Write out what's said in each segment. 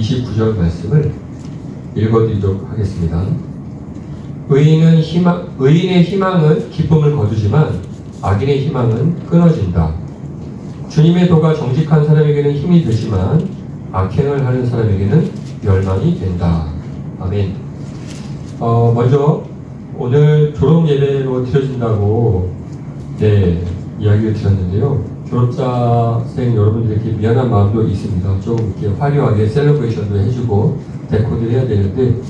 29절 말씀을 읽어드리도록 하겠습니다. 의인의 희망은 기쁨을 거두지만 악인의 희망은 끊어진다. 주님의 도가 정직한 사람에게는 힘이 되지만 악행을 하는 사람에게는 멸망이 된다. 아멘. 먼저 오늘 졸업 예배로 드려진다고 이야기를 드렸는데요. 졸업자생 여러분들에게 미안한 마음도 있습니다. 좀 이렇게 화려하게 셀러브레이션도 해주고 데코도 해야 되는데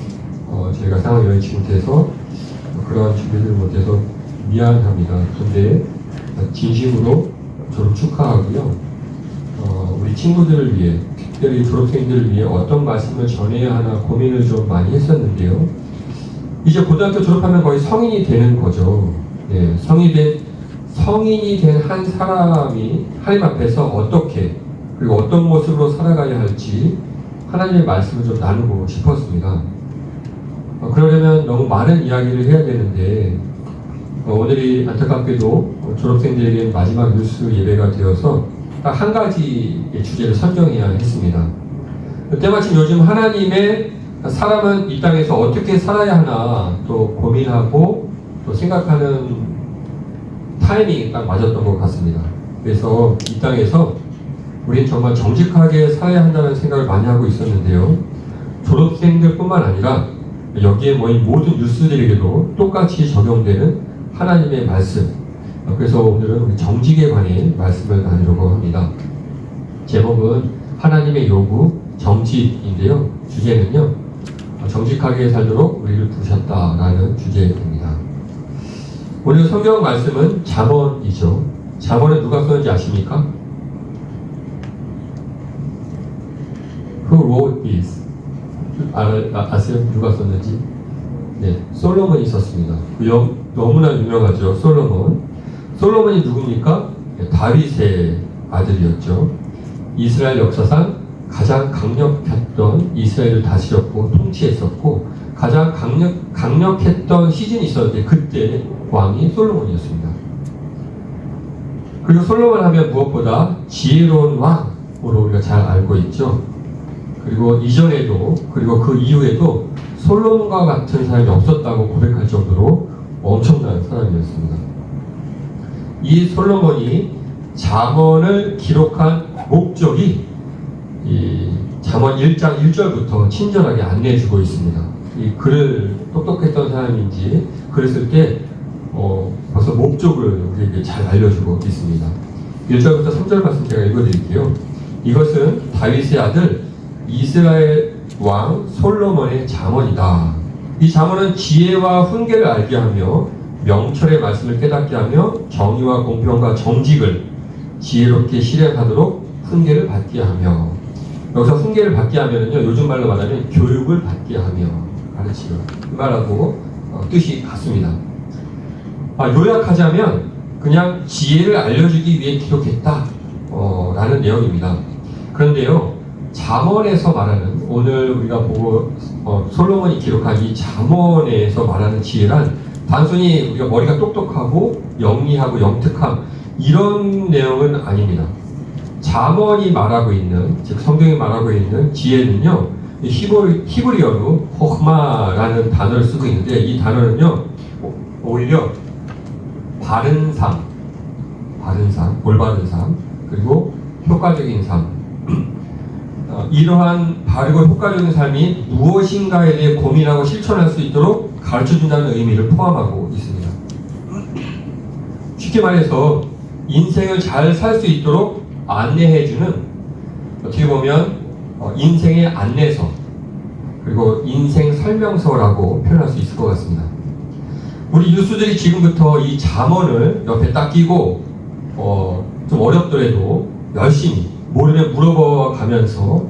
저희가 상황 여의치 못해서 그러한 준비를 못해서 미안합니다. 그런데 진심으로 졸업 축하하고요. 우리 친구들을 위해, 특별히 졸업생들을 위해 어떤 말씀을 전해야 하나 고민을 좀 많이 했었는데요. 이제 고등학교 졸업하면 거의 성인이 되는 거죠. 네, 성인이 된 한 사람이 하나님 앞에서 어떻게 그리고 어떤 모습으로 살아가야 할지 하나님의 말씀을 좀 나누고 싶었습니다. 그러려면 너무 많은 이야기를 해야 되는데 오늘이 안타깝게도 졸업생들에게 마지막 뉴스 예배가 되어서 딱 한 가지의 주제를 선정해야 했습니다. 때마침 요즘 하나님의 사람은 이 땅에서 어떻게 살아야 하나 또 고민하고 또 생각하는 타이밍이 딱 맞았던 것 같습니다. 그래서 이 땅에서 우리는 정말 정직하게 살아야 한다는 생각을 많이 하고 있었는데요. 졸업생들뿐만 아니라 여기에 모인 모든 뉴스들에게도 똑같이 적용되는 하나님의 말씀. 그래서 오늘은 우리 정직에 관해 말씀을 나누려고 합니다. 제목은 하나님의 요구, 정직인데요. 주제는요, 정직하게 살도록 우리를 부르셨다라는 주제입니다. 오늘 성경 말씀은 잠언이죠. 잠언은 누가 썼는지 아십니까? Who wrote this? 아세요? 누가 썼는지? 네, 솔로몬이 썼습니다. 너무나 유명하죠. 솔로몬이 누굽니까? 네, 다윗의 아들이었죠. 이스라엘 역사상 가장 강력했던 이스라엘을 다스렸고 통치했었고 가장 강력했던 시즌이 있었는데 그때 왕이 솔로몬이었습니다. 그리고 솔로몬 하면 무엇보다 지혜로운 왕으로 우리가 잘 알고 있죠. 그리고 이전에도 그리고 그 이후에도 솔로몬과 같은 사람이 없었다고 고백할 정도로 엄청난 사람이었습니다. 이 솔로몬이 잠언을 기록한 목적이 이 잠언 1장 1절부터 친절하게 안내해주고 있습니다. 이 글을 똑똑했던 사람인지 글을 쓸 때 벌써 목적을 우리에게 잘 알려주고 있습니다. 1절부터 3절 말씀 제가 읽어드릴게요. 이것은 다윗의 아들 이스라엘 왕 솔로몬의 잠언이다. 이 잠언은 지혜와 훈계를 알게 하며 명철의 말씀을 깨닫게 하며 정의와 공평과 정직을 지혜롭게 실행하도록 훈계를 받게 하며, 여기서 훈계를 받게 하면은요, 요즘 말로 말하면 교육을 받게 하며 가르치려 이 말하고 뜻이 같습니다. 요약하자면 그냥 지혜를 알려주기 위해 기록했다 라는 내용입니다. 그런데요, 잠언에서 말하는, 오늘 우리가 보고 솔로몬이 기록한 이 잠언에서 말하는 지혜란 단순히 우리가 머리가 똑똑하고 영리하고 영특함 이런 내용은 아닙니다. 잠언이 말하고 있는, 즉 성경이 말하고 있는 지혜는요, 히브리어로 호흐마라는 단어를 쓰고 있는데 이 단어는요, 오히려 바른 삶, 올바른 삶, 그리고 효과적인 삶, 이러한 바르고 효과적인 삶이 무엇인가에 대해 고민하고 실천할 수 있도록 가르쳐준다는 의미를 포함하고 있습니다. 쉽게 말해서 인생을 잘 살 수 있도록 안내해주는, 어떻게 보면 인생의 안내서, 그리고 인생 설명서라고 표현할 수 있을 것 같습니다. 우리 유수들이 지금부터 이 잠언을 옆에 딱 끼고 좀 어렵더라도 열심히 모르면 물어봐 가면서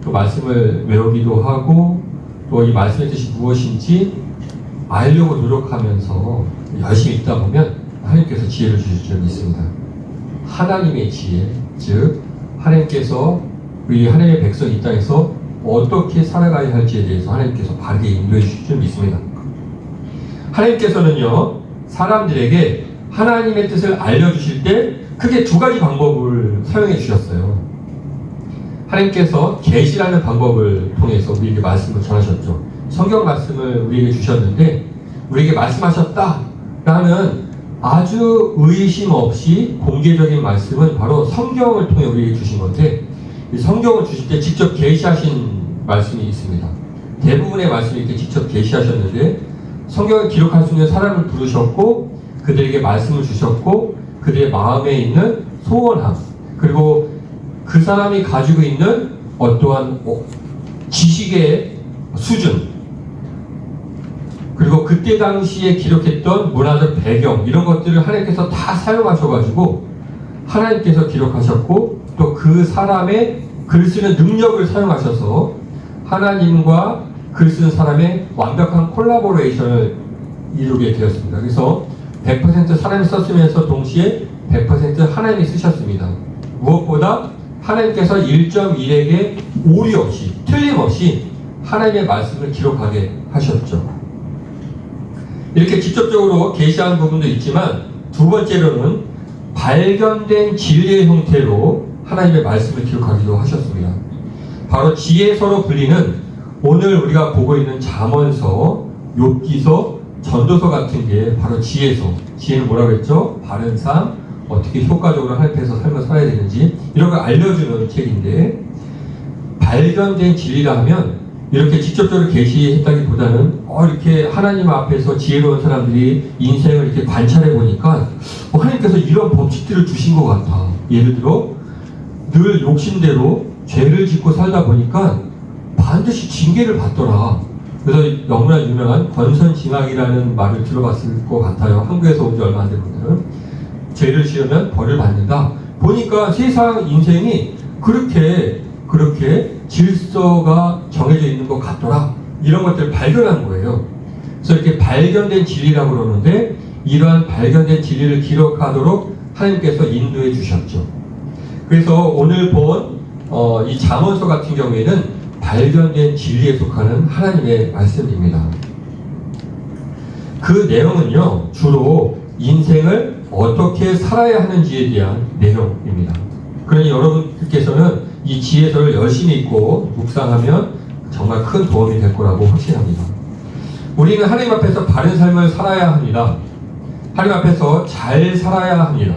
또 말씀을 외우기도 하고 또 이 말씀의 뜻이 무엇인지 알려고 노력하면서 열심히 읽다 보면 하나님께서 지혜를 주실 줄 믿습니다. 하나님의 지혜, 즉 하나님께서 우리 하나님의 백성 이 땅에서 어떻게 살아가야 할지에 대해서 하나님께서 바르게 인도해 주실 줄 믿습니다. 하나님께서는요, 사람들에게 하나님의 뜻을 알려주실 때 크게 두 가지 방법을 사용해 주셨어요. 하나님께서 계시라는 방법을 통해서 우리에게 말씀을 전하셨죠. 성경 말씀을 우리에게 주셨는데 우리에게 말씀하셨다라는 아주 의심 없이 공개적인 말씀은 바로 성경을 통해 우리에게 주신 건데, 이 성경을 주실 때 직접 계시하신 말씀이 있습니다. 대부분의 말씀이 이렇게 직접 계시하셨는데, 성경을 기록할 수 있는 사람을 부르셨고 그들에게 말씀을 주셨고 그들의 마음에 있는 소원함, 그리고 그 사람이 가지고 있는 어떠한 지식의 수준, 그리고 그때 당시에 기록했던 문화적 배경, 이런 것들을 하나님께서 다 사용하셔가지고 하나님께서 기록하셨고, 또 그 사람의 글 쓰는 능력을 사용하셔서 하나님과 글 쓰는 사람의 완벽한 콜라보레이션을 이루게 되었습니다. 그래서 100% 사람이 썼으면서 동시에 100% 하나님이 쓰셨습니다. 무엇보다 하나님께서 1.1에게 오류 없이, 틀림없이 하나님의 말씀을 기록하게 하셨죠. 이렇게 직접적으로 계시한 부분도 있지만, 두 번째로는 발견된 진리의 형태로 하나님의 말씀을 기록하기도 하셨습니다. 바로 지혜서로 불리는 오늘 우리가 보고 있는 잠언서, 욥기서, 전도서 같은 게 바로 지혜서. 지혜는 뭐라고 했죠? 바른 삶, 어떻게 효과적으로 하나님께서 삶을 살아야 되는지 이런 걸 알려주는 책인데, 발견된 진리라 하면 이렇게 직접적으로 계시했다기보다는 이렇게 하나님 앞에서 지혜로운 사람들이 인생을 이렇게 관찰해 보니까 하나님께서 이런 법칙들을 주신 것 같아. 예를 들어 늘 욕심대로 죄를 짓고 살다 보니까 반드시 징계를 받더라. 그래서 너무나 유명한 권선징악이라는 말을 들어봤을 것 같아요. 한국에서 온 지 얼마 안 된 분들은. 죄를 지으면 벌을 받는다. 보니까 세상 인생이 그렇게 질서가 정해져 있는 것 같더라. 이런 것들을 발견한 거예요. 그래서 이렇게 발견된 진리라고 그러는데, 이러한 발견된 진리를 기록하도록 하나님께서 인도해 주셨죠. 그래서 오늘 본 이 잠언서 같은 경우에는 발견된 진리에 속하는 하나님의 말씀입니다. 그 내용은요, 주로 인생을 어떻게 살아야 하는지에 대한 내용입니다. 그러니 여러분께서는 이 지혜서를 열심히 읽고 묵상하면 정말 큰 도움이 될 거라고 확신합니다. 우리는 하나님 앞에서 바른 삶을 살아야 합니다. 하나님 앞에서 잘 살아야 합니다.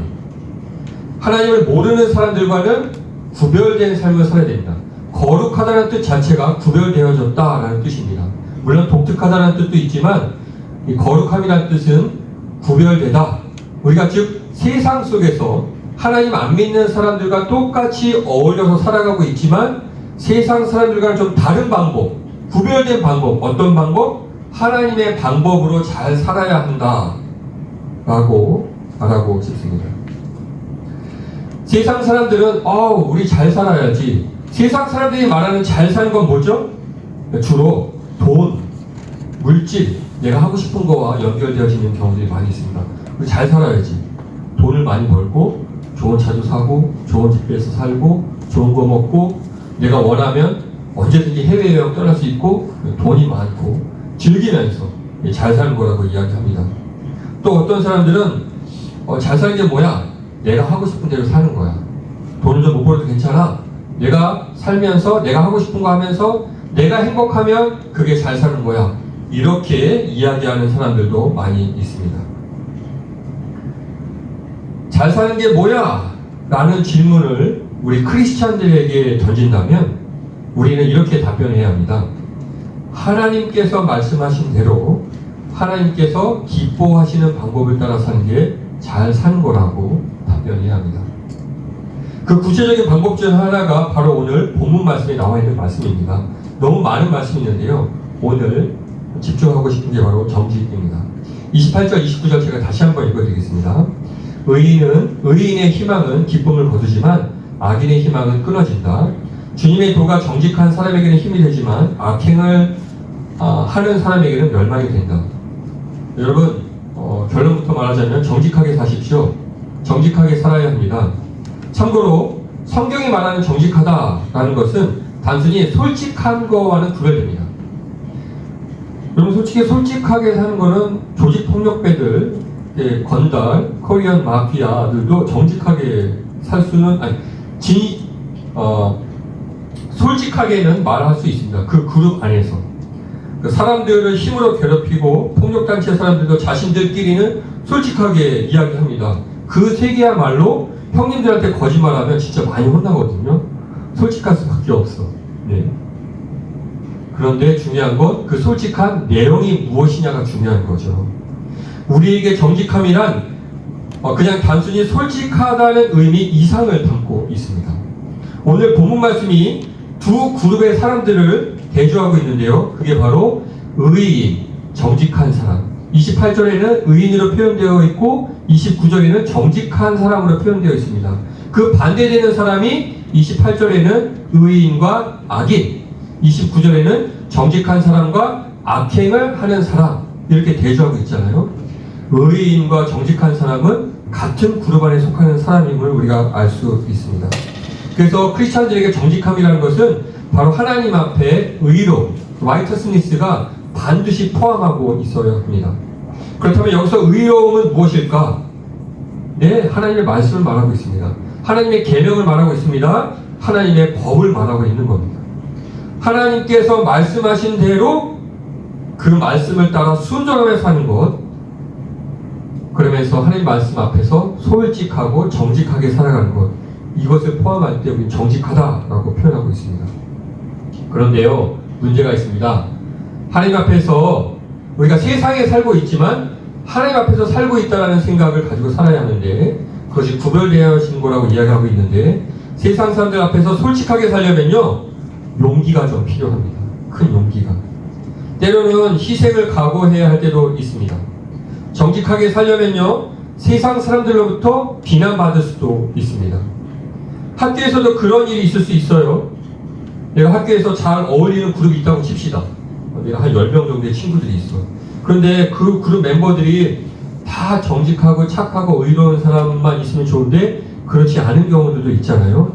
하나님을 모르는 사람들과는 구별된 삶을 살아야 됩니다. 거룩하다는 뜻 자체가 구별되어졌다라는 뜻입니다. 물론 독특하다는 뜻도 있지만, 이 거룩함이라는 뜻은 구별되다. 우리가 즉 세상 속에서 하나님 안 믿는 사람들과 똑같이 어울려서 살아가고 있지만, 세상 사람들과는 좀 다른 방법, 구별된 방법, 어떤 방법? 하나님의 방법으로 잘 살아야 한다 라고 말하고 싶습니다. 세상 사람들은 우리 잘 살아야지. 세상 사람들이 말하는 잘 사는 건 뭐죠? 주로 돈, 물질, 내가 하고 싶은 거와 연결되어지는 경우들이 많이 있습니다. 우리 잘 살아야지. 돈을 많이 벌고, 좋은 차도 사고, 좋은 집에서 살고, 좋은 거 먹고, 내가 원하면 언제든지 해외여행 떠날 수 있고, 돈이 많고, 즐기면서 잘 사는 거라고 이야기합니다. 또 어떤 사람들은 잘 사는 게 뭐야? 내가 하고 싶은 대로 사는 거야. 돈을 좀 못 벌어도 괜찮아. 내가 살면서 내가 하고 싶은 거 하면서 내가 행복하면 그게 잘 사는 거야. 이렇게 이야기하는 사람들도 많이 있습니다. 잘 사는 게 뭐야? 라는 질문을 우리 크리스찬들에게 던진다면 우리는 이렇게 답변해야 합니다. 하나님께서 말씀하신 대로 하나님께서 기뻐하시는 방법을 따라 사는 게 잘 사는 거라고 답변해야 합니다. 그 구체적인 방법 중 하나가 바로 오늘 본문 말씀에 나와 있는 말씀입니다. 너무 많은 말씀이 있는데요, 오늘 집중하고 싶은 게 바로 정직입니다. 28절, 29절 제가 다시 한번 읽어드리겠습니다. 의인의 희망은 기쁨을 거두지만 악인의 희망은 끊어진다. 주님의 도가 정직한 사람에게는 힘이 되지만 악행을 하는 사람에게는 멸망이 된다. 여러분, 결론부터 말하자면 정직하게 사십시오. 정직하게 살아야 합니다. 참고로 성경이 말하는 정직하다라는 것은 단순히 솔직한 거와는 구별됩니다. 여러분, 솔직히 솔직하게 사는 거는 조직폭력배들, 건달, 코리안 마피아들도 정직하게 살 수는, 솔직하게는 말할 수 있습니다. 그 그룹 안에서. 그 사람들을 힘으로 괴롭히고 폭력단체 사람들도 자신들끼리는 솔직하게 이야기합니다. 그 세계야말로 형님들한테 거짓말하면 진짜 많이 혼나거든요. 솔직할 수밖에 없어. 네. 그런데 중요한 건 그 솔직한 내용이 무엇이냐가 중요한 거죠. 우리에게 정직함이란 그냥 단순히 솔직하다는 의미 이상을 담고 있습니다. 오늘 본문 말씀이 두 그룹의 사람들을 대조하고 있는데요. 그게 바로 의인, 정직한 사람. 28절에는 의인으로 표현되어 있고 29절에는 정직한 사람으로 표현되어 있습니다. 그 반대되는 사람이 28절에는 의인과 악인, 29절에는 정직한 사람과 악행을 하는 사람, 이렇게 대조하고 있잖아요. 의인과 정직한 사람은 같은 그룹 안에 속하는 사람임을 우리가 알 수 있습니다. 그래서 크리스찬들에게 정직함이라는 것은 바로 하나님 앞에 의로, 라이터스니스가 반드시 포함하고 있어야 합니다. 그렇다면 여기서 의로움은 무엇일까? 네, 하나님의 말씀을 말하고 있습니다. 하나님의 계명을 말하고 있습니다. 하나님의 법을 말하고 있는 겁니다. 하나님께서 말씀하신 대로 그 말씀을 따라 순종하며 사는 것, 그러면서 하나님 말씀 앞에서 솔직하고 정직하게 살아가는 것, 이것을 포함할 때 우리는 정직하다라고 표현하고 있습니다. 그런데요, 문제가 있습니다. 하나님 앞에서 우리가 세상에 살고 있지만 하나님 앞에서 살고 있다는 생각을 가지고 살아야 하는데, 그것이 구별되어진 거라고 이야기하고 있는데, 세상 사람들 앞에서 솔직하게 살려면요, 용기가 좀 필요합니다. 큰 용기가. 때로는 희생을 각오해야 할 때도 있습니다. 정직하게 살려면요, 세상 사람들로부터 비난받을 수도 있습니다. 학교에서도 그런 일이 있을 수 있어요. 내가 학교에서 잘 어울리는 그룹이 있다고 칩시다. 내가 한 10명 정도의 친구들이 있어. 그런데 그 그룹 멤버들이 다 정직하고 착하고 의로운 사람만 있으면 좋은데 그렇지 않은 경우들도 있잖아요.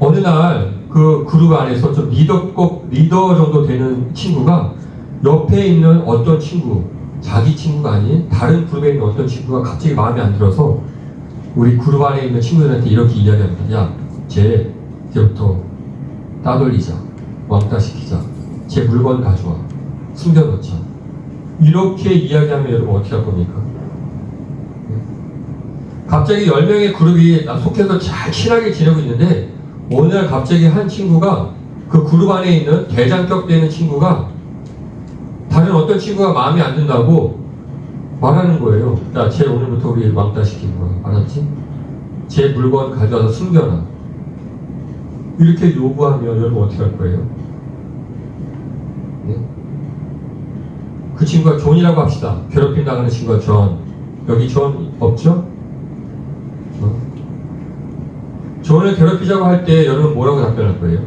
어느 날 그 그룹 안에서 좀 리더 정도 되는 친구가 옆에 있는 어떤 친구, 자기 친구가 아닌 다른 그룹에 있는 어떤 친구가 갑자기 마음에 안 들어서 우리 그룹 안에 있는 친구들한테 이렇게 이야기합니다. 야, 이제부터 따돌리자, 왕따 시키자, 제 물건 가져와, 숨겨놓자. 이렇게 이야기하면 여러분 어떻게 할 겁니까? 갑자기 10명의 그룹이 속해서 잘 친하게 지내고 있는데 어느 날 갑자기 한 친구가, 그 그룹 안에 있는 대장격 되는 친구가 다른 어떤 친구가 마음에 안 든다고 말하는 거예요. 야, 쟤 오늘부터 우리 왕따 시킨 거야. 알았지? 제 물건 가져와서 숨겨놔. 이렇게 요구하면 여러분 어떻게 할 거예요? 네? 그 친구가 존이라고 합시다. 괴롭힘 당하는 친구가 존. 여기 존 없죠? 존을 괴롭히자고 할 때 여러분 뭐라고 답변할 거예요?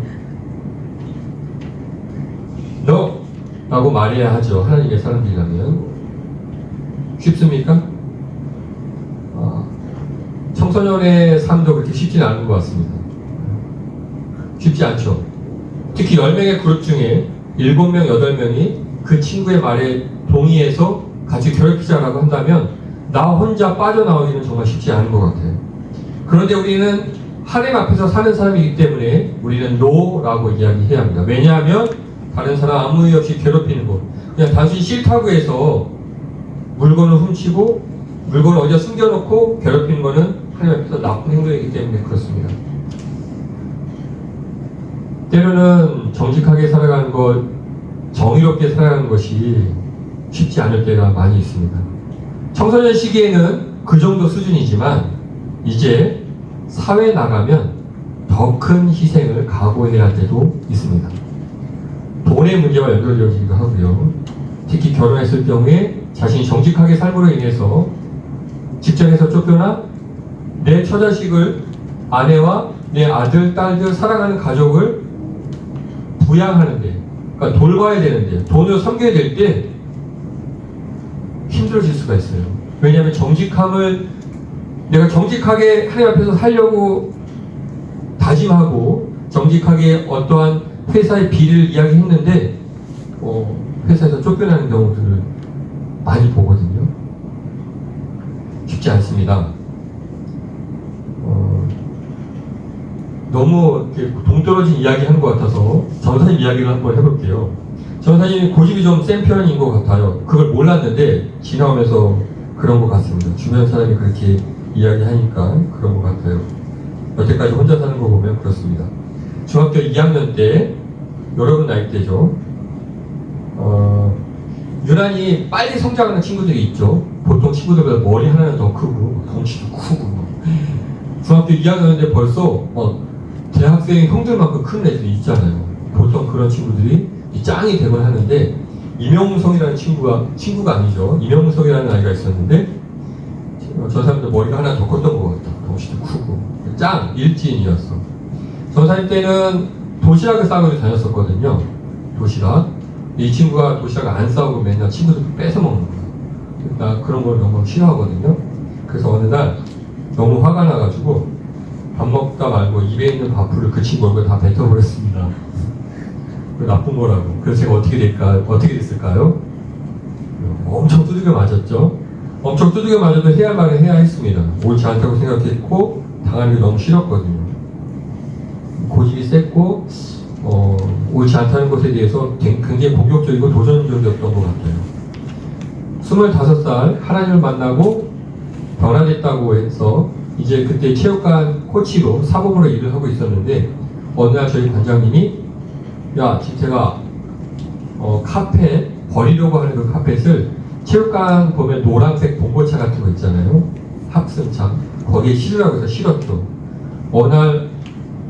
No! 라고 말해야 하죠. 하나님의 사람들이라면. 쉽습니까? 청소년의 삶도 그렇게 쉽지는 않은 것 같습니다. 쉽지 않죠. 특히 10명의 그룹 중에 7명, 8명이 그 친구의 말에 동의해서 같이 괴롭히자라고 한다면 나 혼자 빠져나오기는 정말 쉽지 않은 것 같아요. 그런데 우리는 하나님 앞에서 사는 사람이기 때문에 우리는 노라고 이야기해야 합니다. 왜냐하면 다른 사람 아무 이유 없이 괴롭히는 것, 그냥 단순히 싫다고 해서 물건을 훔치고 물건을 어디다 숨겨놓고 괴롭히는 것은 하나님 앞에서 나쁜 행동이기 때문에 그렇습니다. 때로는 정직하게 살아가는 것, 정의롭게 살아가는 것이 쉽지 않을 때가 많이 있습니다. 청소년 시기에는 그 정도 수준이지만 이제 사회에 나가면 더 큰 희생을 각오해야 할 때도 있습니다. 돈의 문제와 연결되기도 하고요. 특히 결혼했을 경우에 자신이 정직하게 삶으로 인해서 직장에서 쫓겨나 내 처자식을, 아내와 내 아들, 딸들, 사랑하는 가족을 부양하는데, 그러니까 돌봐야 되는데, 돈을 섬겨야 될 때 힘들어질 수가 있어요. 왜냐하면 내가 정직하게 하나님 앞에서 살려고 다짐하고 정직하게 어떠한 회사의 비리를 이야기했는데 회사에서 쫓겨나는 경우들을 많이 보거든요. 쉽지 않습니다. 너무 이렇게 동떨어진 이야기 하는 것 같아서 전사님 이야기를 한번 해볼게요. 전사님이 고집이 좀 센 편인 것 같아요. 그걸 몰랐는데 지나오면서 그런 것 같습니다. 주변 사람이 그렇게 이야기하니까 그런 것 같아요. 여태까지 혼자 사는 거 보면 그렇습니다. 중학교 2학년 때, 여러분 나이 때죠. 유난히 빨리 성장하는 친구들이 있죠. 보통 친구들보다 머리 하나는 더 크고 덩치도 크고. 중학교 2학년 때 벌써 대학생 형들만큼 큰 애들이 있잖아요. 보통 그런 친구들이 짱이 되곤 하는데, 이명성이라는 친구가 아니죠. 이명성이라는 아이가 있었는데, 저 사람도 머리가 하나 더 컸던 것 같다. 덩치도 크고. 짱! 일진이었어. 전사님 때는 도시락을 싸가지고 다녔었거든요. 도시락. 이 친구가 도시락을 안 싸우고 맨날 친구들 뺏어 먹는 거야. 나 그런 걸 너무 싫어하거든요. 그래서 어느 날 너무 화가 나가지고 밥 먹다 말고 입에 있는 밥풀을 그 친구 얼굴에 다 뱉어버렸습니다. 나쁜 거라고. 그래서 제가 어떻게 됐을까요? 엄청 두들겨 맞았죠. 엄청 두들겨 맞아도 해야 할 말은 해야 했습니다. 옳지 않다고 생각했고 당하는 게 너무 싫었거든요. 고집이 셌고 옳지 않다는 것에 대해서 굉장히 공격적이고 도전적이었던 것 같아요. 25살 하나님을 만나고 변화됐다고 해서 이제 그때 체육관 코치로 사범으로 일을 하고 있었는데, 어느 날 저희 관장님이 야, 제가 카펫 버리려고 하는 그 카펫을 체육관 보면 노란색 봉고차 같은 거 있잖아요. 합승차. 거기에 실으라고 해서 실었죠. 어느 날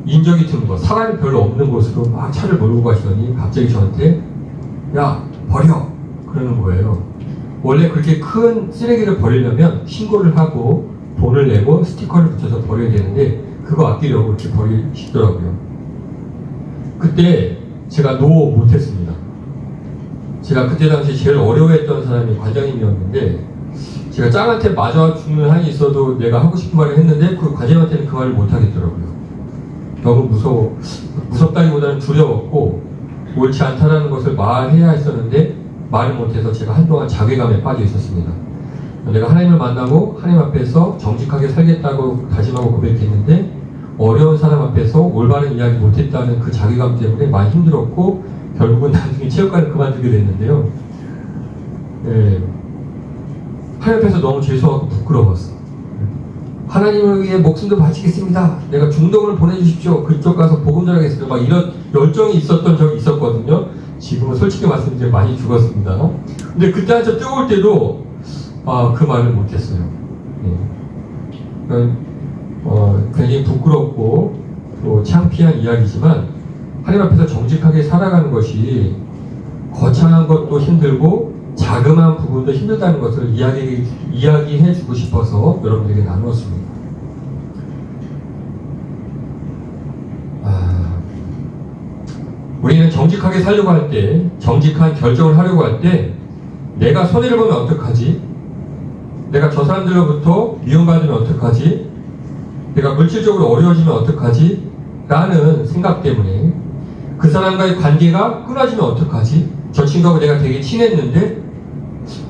인적이 드문 거, 사람이 별로 없는 곳으로 막 차를 몰고 가시더니 갑자기 저한테 야, 버려! 그러는 거예요. 원래 그렇게 큰 쓰레기를 버리려면 신고를 하고 돈을 내고 스티커를 붙여서 버려야 되는데 그거 아끼려고 이렇게 버리시더라고요. 그때 제가 노 못했습니다. 제가 그때 당시 제일 어려워했던 사람이 관장님이었는데, 제가 짱한테 맞아 죽는 한이 있어도 내가 하고 싶은 말을 했는데 그 관장한테는 그 말을 못 하겠더라고요. 너무 무섭다기보다는 두려웠고 옳지 않다라는 것을 말해야 했었는데 말을 못해서 제가 한동안 자괴감에 빠져 있었습니다. 내가 하나님을 만나고 하나님 앞에서 정직하게 살겠다고 다짐하고 고백했는데 어려운 사람 앞에서 올바른 이야기 못했다는 그 자괴감 때문에 많이 힘들었고 결국은 나중에 체육관을 그만두게 됐는데요. 하나님 앞에서 너무 죄송하고 부끄러웠어. 하나님을 위해 목숨도 바치겠습니다. 내가 중동을 보내주십시오. 그쪽 가서 복음 전하겠습니다. 막 이런 열정이 있었던 적이 있었거든요. 지금은 솔직히 말씀드리면 많이 죽었습니다. 근데 그때 한참 뜨거울 때도 그 말을 못했어요. 굉장히 부끄럽고 또 창피한 이야기지만 하나님 앞에서 정직하게 살아가는 것이 거창한 것도 힘들고 자그마한 부분도 힘들다는 것을 이야기해 주고 싶어서 여러분들에게 나누었습니다. 우리는 정직하게 살려고 할 때, 정직한 결정을 하려고 할 때 내가 손해를 보면 어떡하지? 내가 저 사람들로부터 미움받으면 어떡하지? 내가 물질적으로 어려워지면 어떡하지? 라는 생각 때문에 그 사람과의 관계가 끊어지면 어떡하지? 저 친구하고 내가 되게 친했는데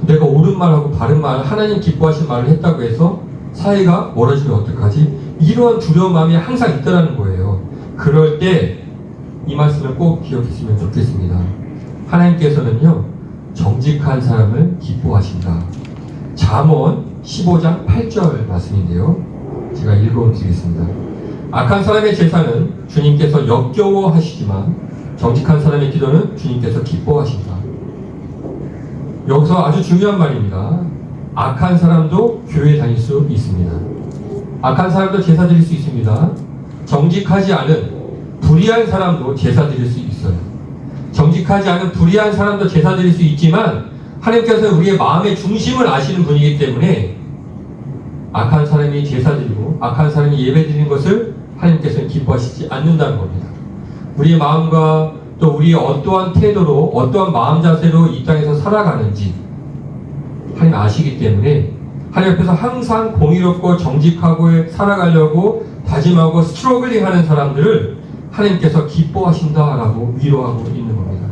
내가 옳은 말하고 바른 말, 하나님 기뻐하신 말을 했다고 해서 사이가 멀어지면 어떡하지? 이런 두려운 마음이 항상 있더라는 거예요. 그럴 때 이 말씀을 꼭 기억했으면 좋겠습니다. 하나님께서는요, 정직한 사람을 기뻐하신다. 잠언 15장 8절 말씀인데요. 제가 읽어드리겠습니다. 악한 사람의 제사는 주님께서 역겨워하시지만 정직한 사람의 기도는 주님께서 기뻐하신다. 여기서 아주 중요한 말입니다. 악한 사람도 교회 다닐 수 있습니다. 악한 사람도 제사 드릴 수 있습니다. 정직하지 않은 불의한 사람도 제사 드릴 수 있어요. 정직하지 않은 불의한 사람도 제사 드릴 수 있지만 하나님께서 우리의 마음의 중심을 아시는 분이기 때문에 악한 사람이 제사 드리고 악한 사람이 예배 드리는 것을 하나님께서는 기뻐하시지 않는다는 겁니다. 우리의 마음과 또 우리의 어떠한 태도로 어떠한 마음 자세로 이 땅에서 살아가는지 하나님 아시기 때문에 하나님 앞에서 항상 공의롭고 정직하고 살아가려고 다짐하고 스트러글링 하는 사람들을 하나님께서 기뻐하신다라고 위로하고 있는 겁니다.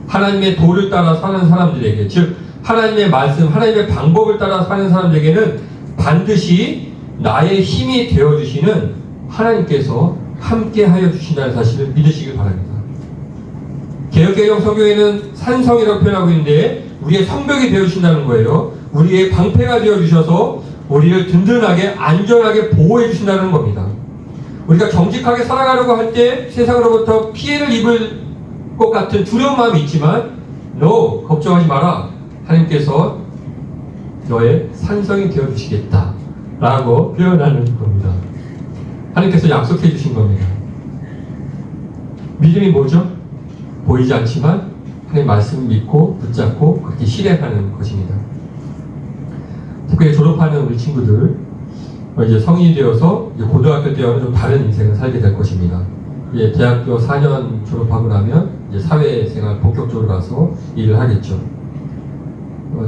하나님의 도를 따라 사는 사람들에게, 즉 하나님의 말씀, 하나님의 방법을 따라 사는 사람들에게는 반드시 나의 힘이 되어주시는 하나님께서 함께 하여 주신다는 사실을 믿으시길 바랍니다. 개역개정 성경에는 산성이라고 표현하고 있는데 우리의 성벽이 되어주신다는 거예요. 우리의 방패가 되어주셔서 우리를 든든하게 안전하게 보호해 주신다는 겁니다. 우리가 정직하게 살아가려고 할 때 세상으로부터 피해를 입을 것 같은 두려운 마음이 있지만 No, 걱정하지 마라. 하나님께서 너의 산성이 되어주시겠다 라고 표현하는 겁니다. 하나님께서 약속해 주신 겁니다. 믿음이 뭐죠? 보이지 않지만 하나님 말씀을 믿고 붙잡고 그렇게 실행하는 것입니다. 특별히 졸업하는 우리 친구들 이제 성인이 되어서 이제 고등학교 때와는 좀 다른 인생을 살게 될 것입니다. 이제 대학교 4년 졸업하고 나면 이제 사회생활 본격적으로 가서 일을 하겠죠.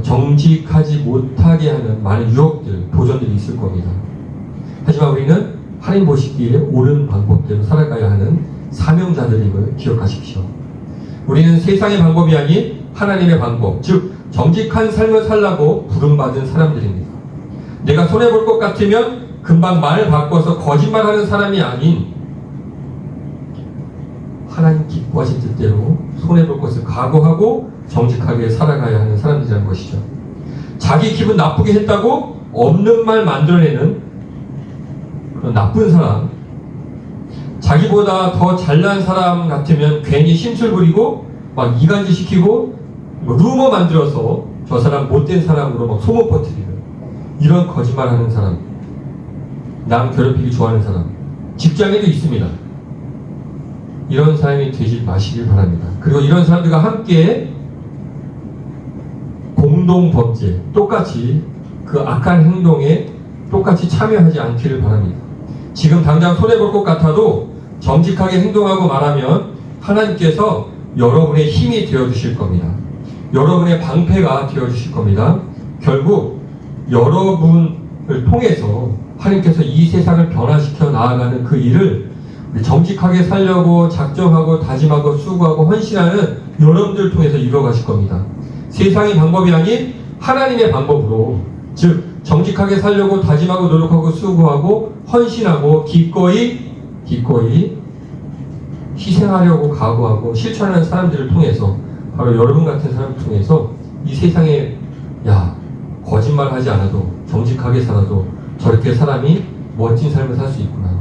정직하지 못하게 하는 많은 유혹들, 도전들이 있을 겁니다. 하지만 우리는 하나님 보시기에 옳은 방법대로 살아가야 하는 사명자들임을 기억하십시오. 우리는 세상의 방법이 아닌 하나님의 방법, 즉 정직한 삶을 살라고 부름받은 사람들입니다. 내가 손해볼 것 같으면 금방 말 바꿔서 거짓말하는 사람이 아닌 하나님 기뻐하신 뜻대로 손해볼 것을 각오하고 정직하게 살아가야 하는 사람들이라는 것이죠. 자기 기분 나쁘게 했다고 없는 말 만들어내는 그런 나쁜 사람, 자기보다 더 잘난 사람 같으면 괜히 심술 부리고 막 이간질 시키고 루머 만들어서 저 사람 못된 사람으로 막 소문 퍼뜨리는 이런 거짓말하는 사람, 남 괴롭히기 좋아하는 사람 직장에도 있습니다. 이런 사람이 되지 마시길 바랍니다. 그리고 이런 사람들과 함께 공동 범죄, 똑같이 그 악한 행동에 똑같이 참여하지 않기를 바랍니다. 지금 당장 손해볼 것 같아도 정직하게 행동하고 말하면 하나님께서 여러분의 힘이 되어주실 겁니다. 여러분의 방패가 되어주실 겁니다. 결국 여러분을 통해서 하나님께서 이 세상을 변화시켜 나아가는 그 일을 정직하게 살려고 작정하고 다짐하고 수고하고 헌신하는 여러분들을 통해서 이루어가실 겁니다. 세상의 방법이 아닌 하나님의 방법으로, 즉 정직하게 살려고 다짐하고 노력하고 수고하고 헌신하고 기꺼이 희생하려고 각오하고 실천하는 사람들을 통해서, 바로 여러분 같은 사람을 통해서 이 세상에 거짓말하지 않아도 정직하게 살아도 저렇게 사람이 멋진 삶을 살 수 있구나,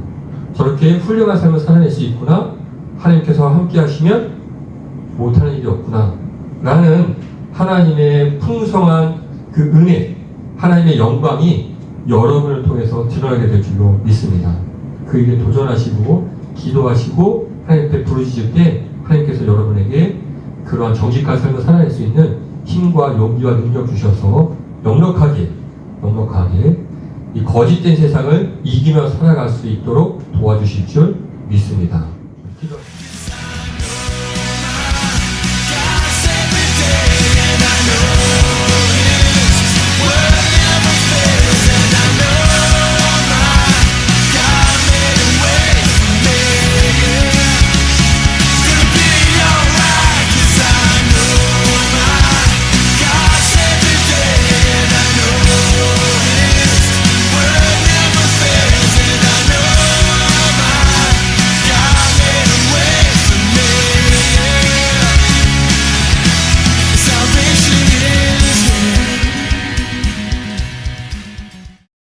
저렇게 훌륭한 삶을 살아낼 수 있구나, 하나님께서 함께 하시면 못하는 일이 없구나 라는 하나님의 풍성한 그 은혜, 하나님의 영광이 여러분을 통해서 드러나게 될 줄로 믿습니다. 그 일에 도전하시고 기도하시고 하나님 앞에 부르짖을 때 하나님께서 여러분에게 그러한 정직한 삶을 살아낼 수 있는 힘과 용기와 능력 주셔서 넉넉하게 이 거짓된 세상을 이기며 살아갈 수 있도록 도와주실 줄 믿습니다. 기도합니다.